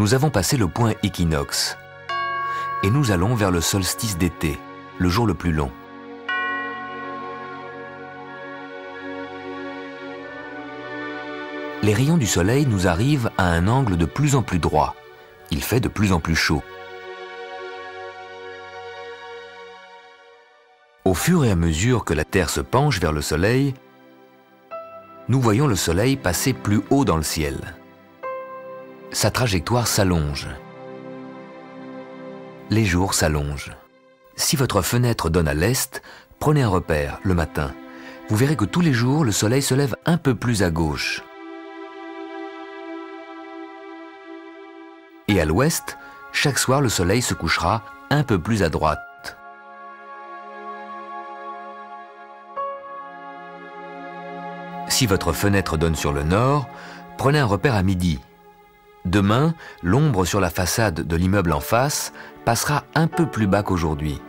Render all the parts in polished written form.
Nous avons passé le point équinoxe et nous allons vers le solstice d'été, le jour le plus long. Les rayons du soleil nous arrivent à un angle de plus en plus droit. Il fait de plus en plus chaud. Au fur et à mesure que la Terre se penche vers le soleil, nous voyons le soleil passer plus haut dans le ciel. Sa trajectoire s'allonge. Les jours s'allongent. Si votre fenêtre donne à l'est, prenez un repère le matin. Vous verrez que tous les jours, le soleil se lève un peu plus à gauche. Et à l'ouest, chaque soir, le soleil se couchera un peu plus à droite. Si votre fenêtre donne sur le nord, prenez un repère à midi. Demain, l'ombre sur la façade de l'immeuble en face passera un peu plus bas qu'aujourd'hui.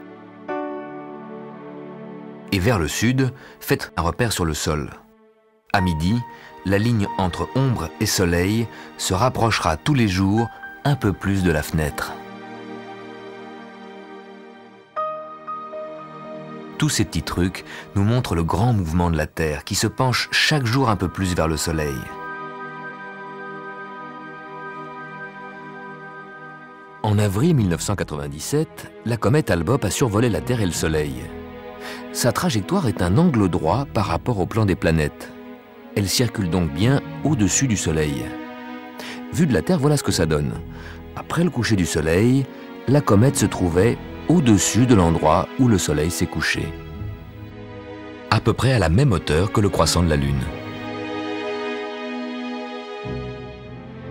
Et vers le sud, faites un repère sur le sol. À midi, la ligne entre ombre et soleil se rapprochera tous les jours un peu plus de la fenêtre. Tous ces petits trucs nous montrent le grand mouvement de la Terre qui se penche chaque jour un peu plus vers le soleil. En avril 1997, la comète Hale-Bopp a survolé la Terre et le Soleil. Sa trajectoire est un angle droit par rapport au plan des planètes. Elle circule donc bien au-dessus du Soleil. Vu de la Terre, voilà ce que ça donne. Après le coucher du Soleil, la comète se trouvait au-dessus de l'endroit où le Soleil s'est couché. À peu près à la même hauteur que le croissant de la Lune.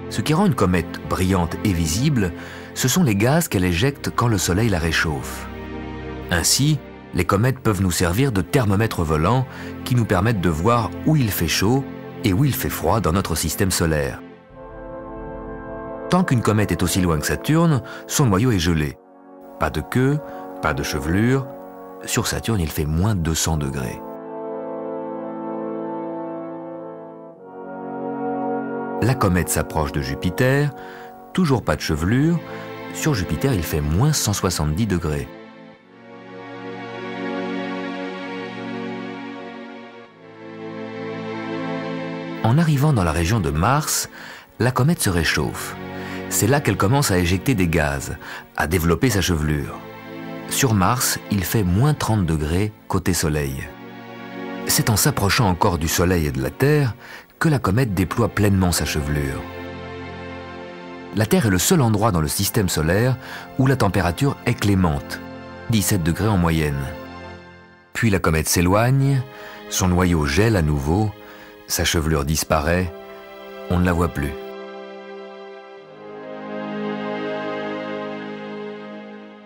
Ce qui rend une comète brillante et visible, ce sont les gaz qu'elle éjecte quand le Soleil la réchauffe. Ainsi, les comètes peuvent nous servir de thermomètre volant qui nous permettent de voir où il fait chaud et où il fait froid dans notre système solaire. Tant qu'une comète est aussi loin que Saturne, son noyau est gelé. Pas de queue, pas de chevelure. Sur Saturne, il fait moins 200 degrés. La comète s'approche de Jupiter, toujours pas de chevelure. Sur Jupiter, il fait moins 170 degrés. En arrivant dans la région de Mars, la comète se réchauffe. C'est là qu'elle commence à éjecter des gaz, à développer sa chevelure. Sur Mars, il fait moins 30 degrés côté Soleil. C'est en s'approchant encore du Soleil et de la Terre que la comète déploie pleinement sa chevelure. La Terre est le seul endroit dans le système solaire où la température est clémente, 17 degrés en moyenne. Puis la comète s'éloigne, son noyau gèle à nouveau, sa chevelure disparaît, on ne la voit plus.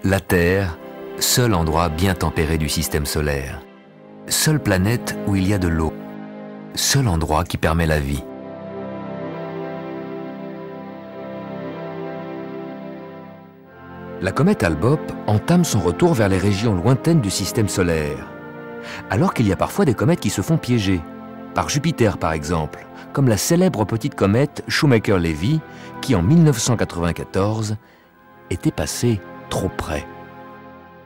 La Terre, seul endroit bien tempéré du système solaire. Seule planète où il y a de l'eau. Seul endroit qui permet la vie. La comète Hale-Bopp entame son retour vers les régions lointaines du système solaire. Alors qu'il y a parfois des comètes qui se font piéger. Par Jupiter par exemple, comme la célèbre petite comète Shoemaker-Levy qui en 1994 était passée trop près.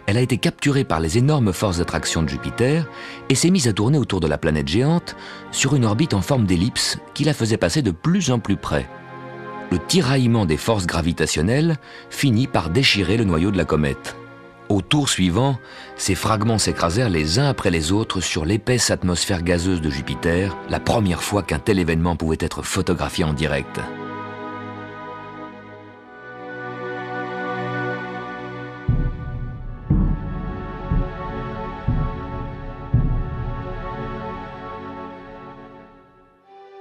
Elle a été capturée par les énormes forces d'attraction de Jupiter et s'est mise à tourner autour de la planète géante sur une orbite en forme d'ellipse qui la faisait passer de plus en plus près. Le tiraillement des forces gravitationnelles finit par déchirer le noyau de la comète. Au tour suivant, ces fragments s'écrasèrent les uns après les autres sur l'épaisse atmosphère gazeuse de Jupiter, la première fois qu'un tel événement pouvait être photographié en direct.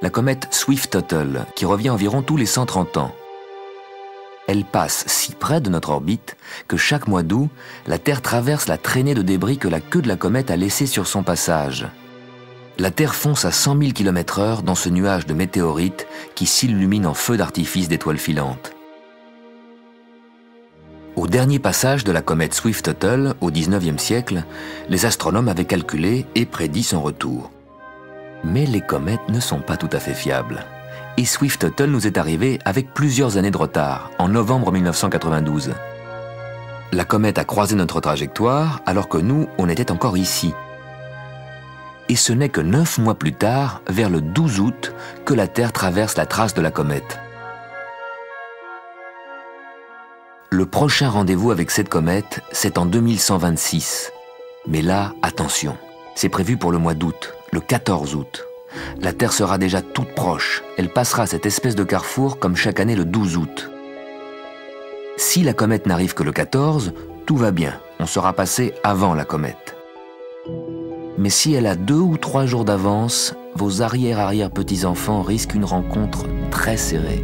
La comète Swift-Tuttle, qui revient environ tous les 130 ans. Elle passe si près de notre orbite que chaque mois d'août, la Terre traverse la traînée de débris que la queue de la comète a laissée sur son passage. La Terre fonce à 100 000 km/h dans ce nuage de météorites qui s'illumine en feu d'artifice d'étoiles filantes. Au dernier passage de la comète Swift-Tuttle, au XIXe siècle, les astronomes avaient calculé et prédit son retour. Mais les comètes ne sont pas tout à fait fiables. et Swift-Tuttle nous est arrivé avec plusieurs années de retard, en novembre 1992. La comète a croisé notre trajectoire alors que nous, on était encore ici. Et ce n'est que 9 mois plus tard, vers le 12 août, que la Terre traverse la trace de la comète. Le prochain rendez-vous avec cette comète, c'est en 2126. Mais là, attention, c'est prévu pour le mois d'août, le 14 août. La Terre sera déjà toute proche. Elle passera cette espèce de carrefour comme chaque année le 12 août. Si la comète n'arrive que le 14, tout va bien, on sera passé avant la comète. Mais si elle a 2 ou 3 jours d'avance, vos arrière-arrière-petits-enfants risquent une rencontre très serrée.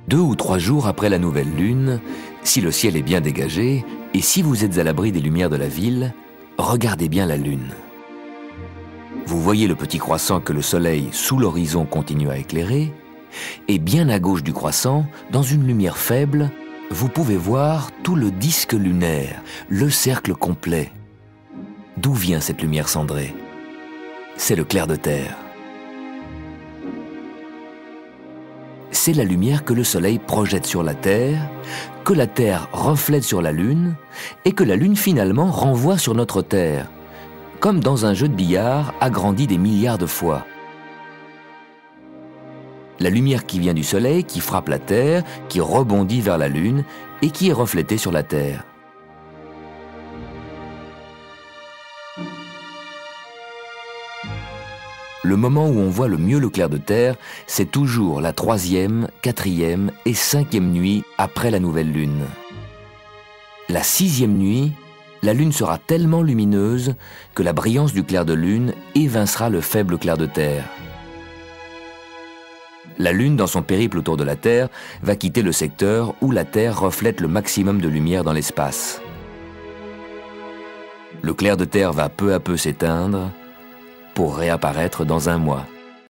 Deux ou 3 jours après la nouvelle lune, si le ciel est bien dégagé, et si vous êtes à l'abri des lumières de la ville, regardez bien la lune. Vous voyez le petit croissant que le soleil, sous l'horizon, continue à éclairer, et bien à gauche du croissant, dans une lumière faible, vous pouvez voir tout le disque lunaire, le cercle complet. D'où vient cette lumière cendrée? C'est le clair de terre. C'est la lumière que le soleil projette sur la Terre, que la Terre reflète sur la Lune, et que la Lune finalement renvoie sur notre Terre, comme dans un jeu de billard agrandi des milliards de fois. La lumière qui vient du soleil, qui frappe la Terre, qui rebondit vers la Lune et qui est reflétée sur la Terre. Le moment où on voit le mieux le clair de terre, c'est toujours la 3e, 4e et 5e nuit après la nouvelle lune. La 6e nuit, la lune sera tellement lumineuse que la brillance du clair de lune évincera le faible clair de terre. La lune, dans son périple autour de la Terre, va quitter le secteur où la Terre reflète le maximum de lumière dans l'espace. Le clair de terre va peu à peu s'éteindre pour réapparaître dans un mois.